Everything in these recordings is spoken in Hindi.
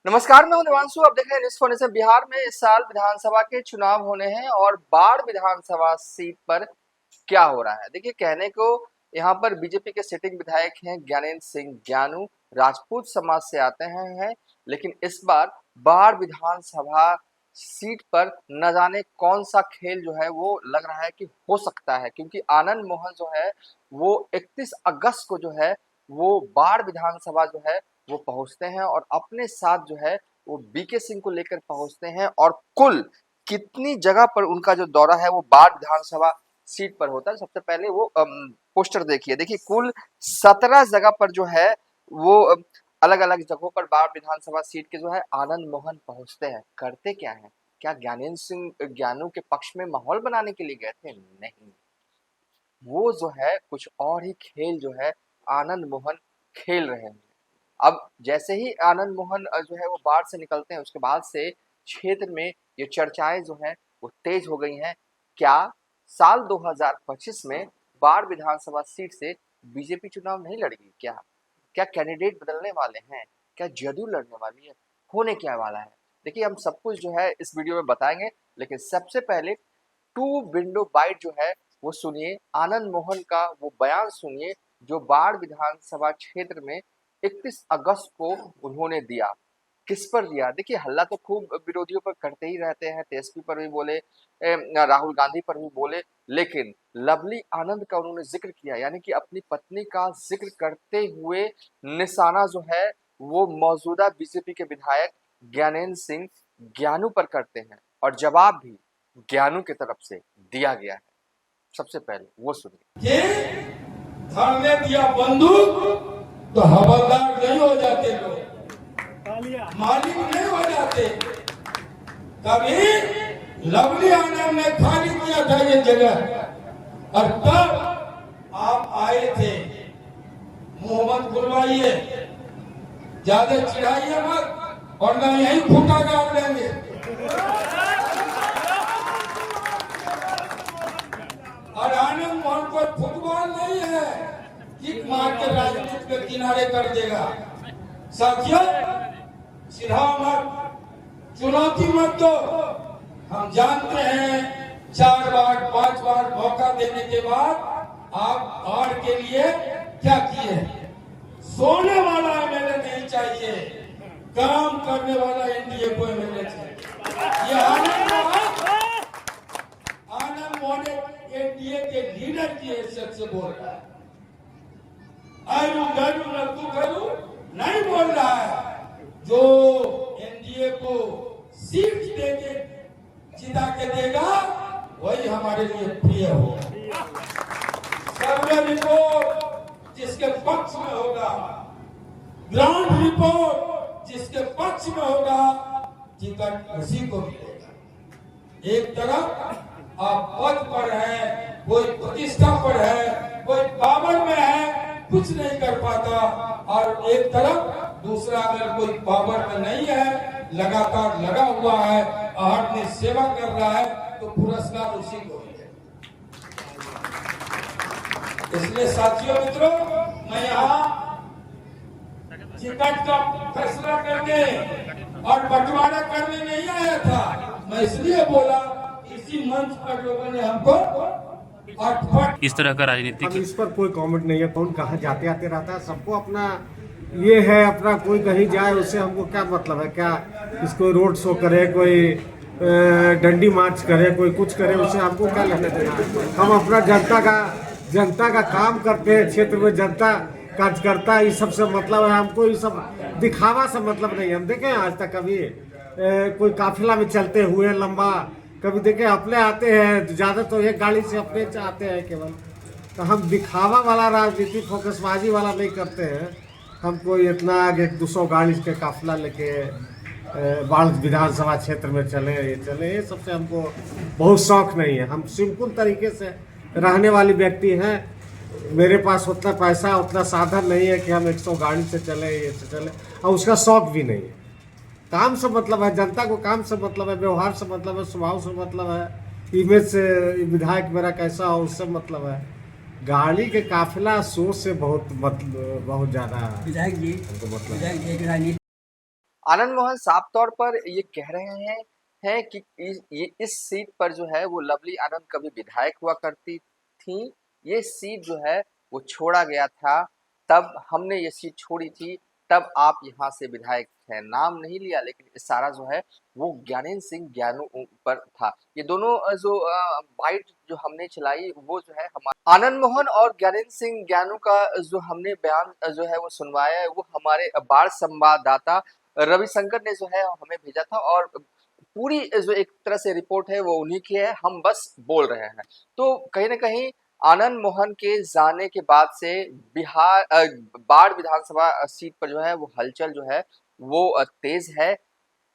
नमस्कार, मैं हूं देवांशु। अब देख रहे हैं न्यूज़ फॉर नेशन। बिहार में इस साल विधानसभा के चुनाव होने हैं और बाढ़ विधानसभा सीट पर क्या हो रहा है। देखिए, कहने को यहाँ पर बीजेपी के सिटिंग विधायक हैं ज्ञानेंद्र सिंह ज्ञानू, राजपूत समाज से आते हैं, लेकिन इस बार बाढ़ विधानसभा सीट पर न जाने कौन सा खेल जो है वो लग रहा है कि हो सकता है, क्योंकि आनंद मोहन जो है वो 31 अगस्त को जो है वो बाढ़ विधानसभा जो है वो पहुंचते हैं और अपने साथ जो है वो बीके सिंह को लेकर पहुंचते हैं। और कुल कितनी जगह पर उनका जो दौरा है वो बाढ़ विधानसभा सीट पर होता है। सबसे पहले वो पोस्टर देखिए कुल 17 जगह पर जो है वो अलग अलग जगहों पर बाढ़ विधानसभा सीट के जो है आनंद मोहन पहुंचते हैं। करते क्या है? क्या ज्ञानेंद्र सिंह ज्ञानू के पक्ष में माहौल बनाने के लिए गए थे? नहीं, वो जो है कुछ और ही खेल जो है आनंद मोहन खेल रहे हैं। अब जैसे ही आनंद मोहन जो है वो बाढ़ से निकलते हैं, उसके बाद से क्षेत्र में ये चर्चाएं जो हैं वो तेज हो गई हैं। क्या साल 2025 में बाढ़ विधानसभा सीट से बीजेपी चुनाव नहीं लड़ेगी? क्या क्या कैंडिडेट बदलने वाले हैं? क्या जदयू लड़ने वाली है? होने क्या वाला है? देखिए, हम सब कुछ जो है इस वीडियो में बताएंगे, लेकिन सबसे पहले टू विंडो बाइट जो है वो सुनिए। आनंद मोहन का वो बयान सुनिए जो बाढ़ विधानसभा क्षेत्र में 31 अगस्त को उन्होंने दिया। किस पर दिया? देखिए, हल्ला तो खूब विरोधियों पर करते ही रहते हैं, तेजस्वी पर भी बोले, राहुल गांधी पर भी बोले, लेकिन लवली आनंद का उन्होंने जिक्र किया, यानी कि अपनी पत्नी का जिक्र करते हुए निशाना जो है वो मौजूदा बीजेपी के विधायक ज्ञानेंद्र सिंह ज्ञानू पर करते हैं और जवाब भी ज्ञानू की तरफ से दिया गया है। सबसे पहले वो सुनिए। थाने दिया बंदूक तो हवलदार नहीं हो जाते लोग, मालिक नहीं हो जाते। कभी लवली आनंद ने खाली किया था ये जगह और तब आप आए थे। मोहम्मद बुलवाइए, ज्यादा चिढ़ाइए मत और ना यही फूटा गाड़ लेंगे। और आनंद मोहन को फुटबॉल नहीं है किक मार के राजनीति के किनारे कर देगा। साथियों, चिढ़ाओ मत, चुनौती मत दो। हम जानते हैं 4 बार 5 बार मौका देने के बाद आप बाढ़ के लिए क्या किए। सोने वाला एमएलए नहीं चाहिए, काम करने वाला एनडीए को एमएलए चाहिए। ये आनंद मोहन एनडीए के लीडर की हैसियत से बोल रहा है। नहीं बोल रहा है। जो एनडीए को सीट देके जिता के देगा वही हमारे लिए प्रिय होगा। सर्वे रिपोर्ट जिसके पक्ष में होगा, ग्राउंड रिपोर्ट जिसके पक्ष में होगा, टिकट उसी को मिलेगा। एक तरफ आप पद पर है, कोई प्रतिष्ठा पर है, कोई पावर में है, कुछ नहीं कर पाता, और एक तरफ दूसरा अगर कोई पावर में नहीं है, लगातार लगा हुआ है, अपनी सेवा कर रहा है, तो पुरस्कार उसी को मिलेगा। इसलिए साथियों मित्रों, मैं यहाँ टिकट का फैसला करने और बंटवारा करने नहीं आया था। मैं इसलिए बोला, इसी मंच पर लोगों ने हमको इस तरह का राजनीतिक, इस पर कोई कमेंट नहीं है। कौन कहाँ जाते आते रहता है, सबको अपना ये है, अपना कोई कहीं जाए उससे हमको क्या मतलब है। क्या इसको रोड शो करे, कोई डंडी मार्च करे, कोई कुछ करे, उससे हमको क्या लेना देना। हम अपना जनता का काम करते हैं, क्षेत्र में जनता कार्यकर्ता, ये सबसे मतलब है। हमको ये सब दिखावा से मतलब नहीं। हम देखें आज तक कभी कोई काफिला में चलते हुए लंबा, कभी देखे अपने आते हैं, ज्यादा तो एक गाड़ी से अपने आते हैं केवल। तो हम दिखावा वाला राजनीति, फोकसबाजी वाला नहीं करते हैं। हमको इतना 200 गाड़ी के काफिला लेके बाढ़ विधानसभा क्षेत्र में ये सबसे हमको बहुत शौक नहीं है। हम सिंपल तरीके से रहने वाले व्यक्ति हैं। मेरे पास उतना पैसा, उतना साधन नहीं है कि हम 100 गाड़ी से चले, ये से चले, और उसका शौक भी नहीं है। काम से मतलब है, जनता को काम से मतलब है, व्यवहार से मतलब है, स्वभाव से मतलब है, इमेज से, विधायक मेरा कैसा हो उससे मतलब है। गाड़ी के काफिला सोच से बहुत ज्यादा विधायक जी, मतलब आनंद मोहन साफ तौर पर ये कह रहे हैं कि इस सीट पर जो है वो लवली आनंद कभी विधायक हुआ करती थी। ये सीट जो है वो छोड़ा गया था, तब हमने ये सीट छोड़ी थी, तब आप यहाँ से विधायक है। नाम नहीं लिया, लेकिन इशारा जो है वो ज्ञानेंद्र सिंह ज्ञानू पर था। ये दोनों जो बाइट जो हमने चलाई वो जो है हमारे आनंद मोहन और ज्ञानेंद्र सिंह ज्ञानू का जो हमने बयान जो है वो सुनवाया है, वो हमारे बाढ़ संवाददाता रविशंकर ने जो है हमें भेजा था, और पूरी जो एक तरह से रिपोर्ट है वो उन्हीं की है, हम बस बोल रहे हैं। तो कहीं ना कहीं आनंद मोहन के जाने के बाद से बिहार बाढ़ विधानसभा सीट पर जो है वो हलचल जो है वो तेज है।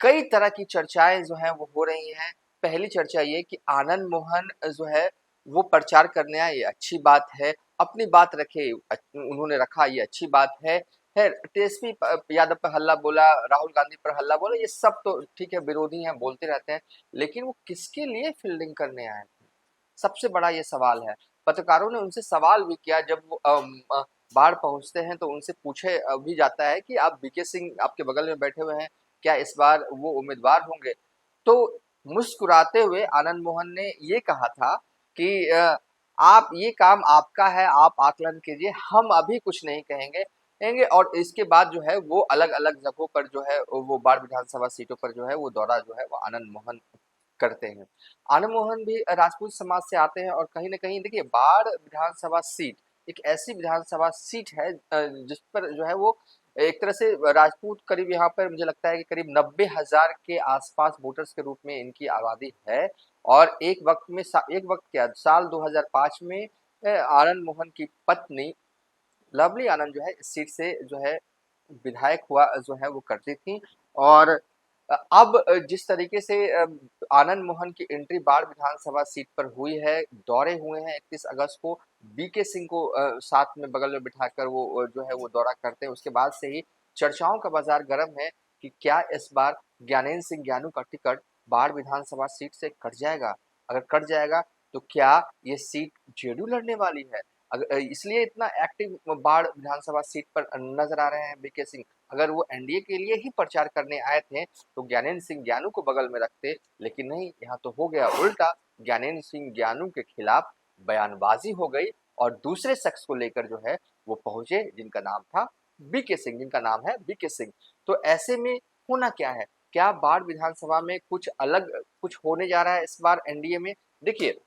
कई तरह की चर्चाएं जो हैं वो हो रही हैं। पहली चर्चा ये कि आनंद मोहन जो है वो प्रचार करने आए, ये अच्छी बात है। अपनी बात रखे, उन्होंने रखा, ये अच्छी बात है। तेजस्वी यादव पर हल्ला बोला, राहुल गांधी पर हल्ला बोला, ये सब तो ठीक है, विरोधी हैं, बोलते रहते हैं, लेकिन वो किसके लिए फील्डिंग करने आए थे, सबसे बड़ा ये सवाल है। पत्रकारों ने उनसे सवाल भी किया, जब वो बाढ़ पहुंचते हैं तो उनसे पूछे भी जाता है कि आप बीके सिंह आपके बगल में बैठे हुए हैं, क्या इस बार वो उम्मीदवार होंगे? तो मुस्कुराते हुए आनंद मोहन ने ये कहा था कि आप, ये काम आपका है, आप आकलन कीजिए, हम अभी कुछ नहीं कहेंगे। और इसके बाद जो है वो अलग अलग जगहों पर जो है वो बाढ़ विधानसभा सीटों पर जो है वो दौरा जो है वो आनंद मोहन करते हैं। आनंद मोहन भी राजपूत समाज से आते हैं, और कहीं ना कहीं देखिए बाढ़ विधानसभा सीट एक ऐसी विधानसभा सीट है जिस पर जो है वो एक तरह से राजपूत करीब, यहाँ पर मुझे लगता है कि करीब 90,000 के आसपास वोटर्स के रूप में इनकी आबादी है। और एक वक्त में एक वक्त क्या, साल 2005 में आनंद मोहन की पत्नी लवली आनंद जो है इस सीट से जो है विधायक हुआ जो है वो करती थी। और अब जिस तरीके से आनंद मोहन की एंट्री बाढ़ विधानसभा सीट पर हुई है, दौरे हुए हैं 31 अगस्त को, बीके सिंह को साथ में बगल में बिठाकर वो जो है वो दौरा करते हैं। उसके बाद से ही चर्चाओं का बाजार गर्म है कि क्या इस बार ज्ञानेंद्र सिंह ज्ञानू का टिकट बाढ़ विधानसभा सीट से कट जाएगा? अगर कट जाएगा तो क्या ये सीट जेडीयू लड़ने वाली है? अगर इसलिए इतना एक्टिव बाढ़ विधानसभा सीट पर नजर आ रहे हैं बीके सिंह। अगर वो एनडीए के लिए ही प्रचार करने आए थे तो ज्ञानेंद्र सिंह ज्ञानू को बगल में रखते, लेकिन नहीं, यहाँ तो हो गया उल्टा। ज्ञानेंद्र सिंह ज्ञानू के खिलाफ बयानबाजी हो गई और दूसरे शख्स को लेकर जो है वो पहुंचे, जिनका नाम था बीके सिंह, जिनका नाम है बीके सिंह। तो ऐसे में होना क्या है? क्या बाढ़ विधानसभा में कुछ अलग कुछ होने जा रहा है इस बार एनडीए में? देखिए,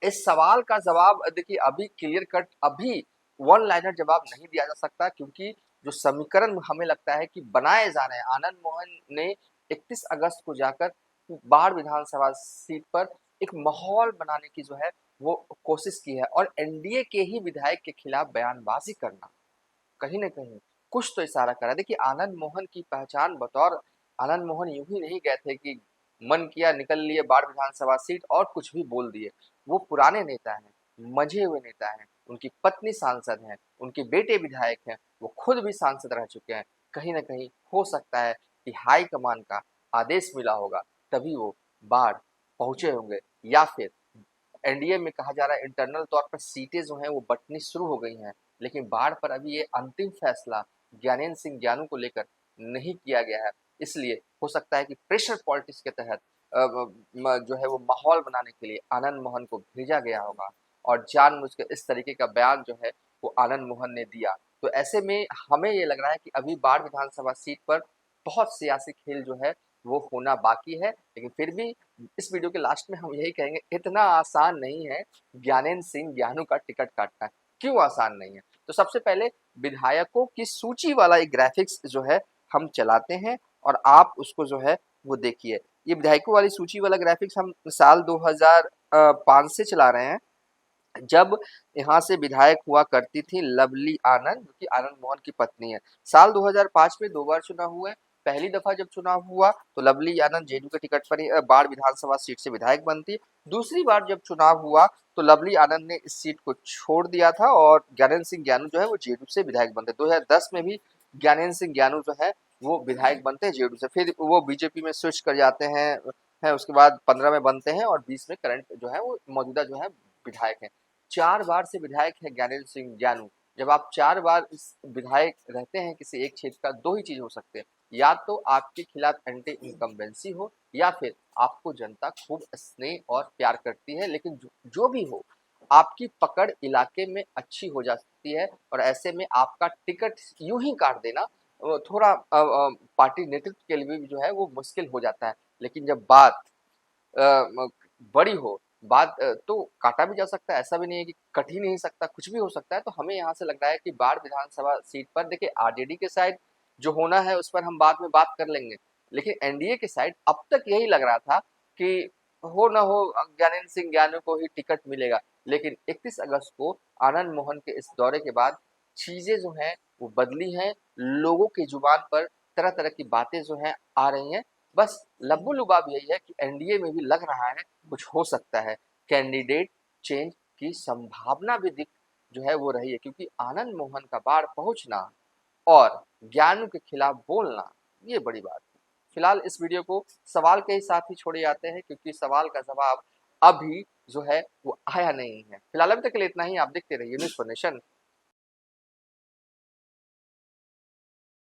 इस सवाल का जवाब देखिए अभी क्लियर कट, अभी वन लाइनर जवाब नहीं दिया जा सकता, क्योंकि जो समीकरण हमें लगता है कि बनाए जा रहे हैं, आनंद मोहन ने 31 अगस्त को जाकर बाढ़ विधानसभा सीट पर एक माहौल बनाने की जो है वो कोशिश की है, और एनडीए के ही विधायक के खिलाफ बयानबाजी करना कहीं ना कहीं कुछ तो इशारा करा। देखिए, आनंद मोहन की पहचान बतौर आनंद मोहन यूं ही नहीं गए थे कि मन किया निकल लिए बाढ़ विधानसभा सीट और कुछ भी बोल दिए। वो पुराने नेता हैं, मंझे हुए नेता हैं, उनकी पत्नी सांसद हैं, उनके बेटे विधायक हैं, वो खुद भी सांसद रह चुके हैं। कहीं ना कहीं हो सकता है कि हाई कमान का आदेश मिला होगा, तभी वो बाढ़ पहुंचे होंगे, या फिर एनडीए में कहा जा रहा है इंटरनल तौर पर सीटें जो हैं वो बंटनी शुरू हो गई हैं, लेकिन बाढ़ पर अभी ये अंतिम फैसला ज्ञानेंद्र सिंह ज्ञानू को लेकर नहीं किया गया है। इसलिए हो सकता है कि प्रेशर पॉलिटिक्स के तहत जो है वो माहौल बनाने के लिए आनंद मोहन को भेजा गया होगा, और जानबूझकर इस तरीके का बयान जो है वो आनंद मोहन ने दिया। तो ऐसे में हमें ये लग रहा है कि अभी बाढ़ विधानसभा सीट पर बहुत सियासी खेल जो है वो होना बाकी है, लेकिन फिर भी इस वीडियो के लास्ट में हम यही कहेंगे, इतना आसान नहीं है ज्ञानेंद्र सिंह ज्ञानू का टिकट काटना। क्यों आसान नहीं है? तो सबसे पहले विधायकों की सूची वाला एक ग्राफिक्स जो है हम चलाते हैं, और आप उसको जो है वो देखिए। ये विधायकों वाली सूची वाला ग्राफिक्स हम साल 2005 से चला रहे हैं, जब यहाँ से विधायक हुआ करती थी लवली आनंद, जो कि आनंद मोहन की पत्नी है। साल 2005 में 2 बार चुनाव हुए। पहली दफा जब चुनाव हुआ तो लवली आनंद जेडीयू के टिकट पर ही बाढ़ विधानसभा सीट से विधायक बनती। दूसरी बार जब चुनाव हुआ तो लवली आनंद ने इस सीट को छोड़ दिया था, और ज्ञानेंद्र सिंह ज्ञानू जो है वो जेडीयू से विधायक बनते। 2010 में भी ज्ञानेंद्र सिंह ज्ञानू जो है वो विधायक बनते हैं जेडीयू से, फिर वो बीजेपी में स्विच कर जाते हैं, उसके बाद 15 में बनते हैं, और 20 में करंट जो है वो मौजूदा जो है विधायक है। 4 बार से विधायक है ज्ञानेंद्र सिंह ज्ञानू, जब आप 4 बार इस विधायक रहते हैं किसी एक क्षेत्र का, 2 ही चीज हो सकते हैं, या तो आपके खिलाफ एंटी इनकम्बेंसी हो या फिर आपको जनता खूब स्नेह और प्यार करती है। लेकिन जो भी हो, आपकी पकड़ इलाके में अच्छी हो जाती है और ऐसे में आपका टिकट यूं ही काट देना थोड़ा पार्टी नेतृत्व के लिए भी जो है वो मुश्किल हो जाता है। लेकिन जब बात बड़ी हो, बात तो काटा भी जा सकता है, ऐसा भी नहीं है कि कट ही नहीं सकता, कुछ भी हो सकता है। तो हमें यहाँ से लग रहा है कि बाढ़ विधानसभा सीट पर देखिए आरजेडी के साइड जो होना है उस पर हम बाद में बात कर लेंगे, लेकिन एनडीए के साइड अब तक यही लग रहा था कि हो ना हो ज्ञानेंद्र सिंह ज्ञानू को ही टिकट मिलेगा। लेकिन 31 अगस्त को आनंद मोहन के इस दौरे के बाद चीजें जो हैं वो बदली हैं, लोगों की जुबान पर तरह तरह की बातें जो हैं आ रही हैं। बस लब्बो लुबाब यही है कि एनडीए में भी लग रहा है कुछ हो सकता है, कैंडिडेट चेंज की संभावना भी दिख जो है वो रही है, क्योंकि आनंद मोहन का बाढ़ पहुंचना और ज्ञानू के खिलाफ बोलना ये बड़ी बात है। फिलहाल इस वीडियो को सवाल के ही साथ ही छोड़े जाते हैं, क्योंकि सवाल का जवाब अभी जो है वो आया नहीं है। फिलहाल अभी तक के लिए इतना ही। आप देखते रहिए न्यूज़ फॉर नेशन।